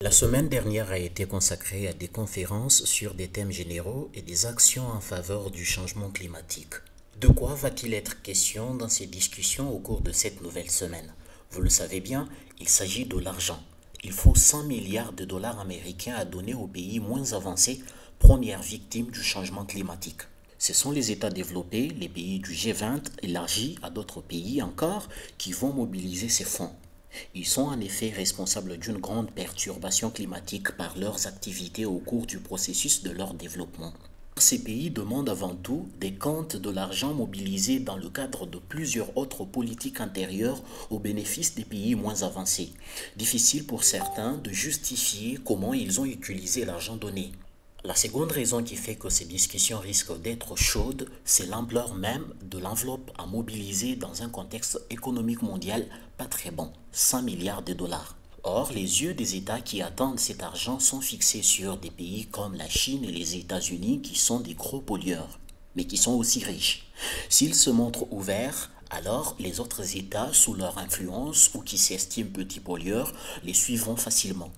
La semaine dernière a été consacrée à des conférences sur des thèmes généraux et des actions en faveur du changement climatique. De quoi va-t-il être question dans ces discussions au cours de cette nouvelle semaine? Vous le savez bien, il s'agit de l'argent. Il faut 100 milliards de dollars américains à donner aux pays moins avancés, premières victimes du changement climatique. Ce sont les États développés, les pays du G20 élargis à d'autres pays encore, qui vont mobiliser ces fonds. Ils sont en effet responsables d'une grande perturbation climatique par leurs activités au cours du processus de leur développement. Ces pays demandent avant tout des comptes de l'argent mobilisé dans le cadre de plusieurs autres politiques antérieures au bénéfice des pays moins avancés. Difficile pour certains de justifier comment ils ont utilisé l'argent donné. La seconde raison qui fait que ces discussions risquent d'être chaudes, c'est l'ampleur même de l'enveloppe à mobiliser dans un contexte économique mondial pas très bon, 100 milliards de dollars. Or, les yeux des États qui attendent cet argent sont fixés sur des pays comme la Chine et les États-Unis qui sont des gros pollueurs, mais qui sont aussi riches. S'ils se montrent ouverts, alors les autres États, sous leur influence ou qui s'estiment petits pollueurs, les suivront facilement.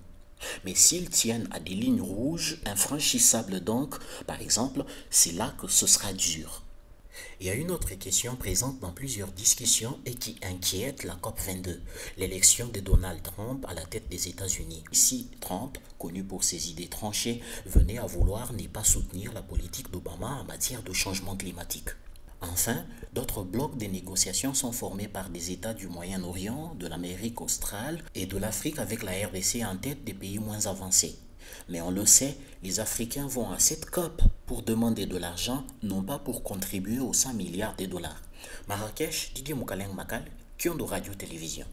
Mais s'ils tiennent à des lignes rouges, infranchissables donc, par exemple, c'est là que ce sera dur. Il y a une autre question présente dans plusieurs discussions et qui inquiète la COP22, l'élection de Donald Trump à la tête des États-Unis. Si Trump, connu pour ses idées tranchées, venait à vouloir ne pas soutenir la politique d'Obama en matière de changement climatique. Enfin, d'autres blocs de négociations sont formés par des États du Moyen-Orient, de l'Amérique australe et de l'Afrique avec la RDC en tête des pays moins avancés. Mais on le sait, les Africains vont à cette COP pour demander de l'argent, non pas pour contribuer aux 100 milliards de dollars. Marrakech, Didier Moukaleng Makal, Kyondo Radio Télévision.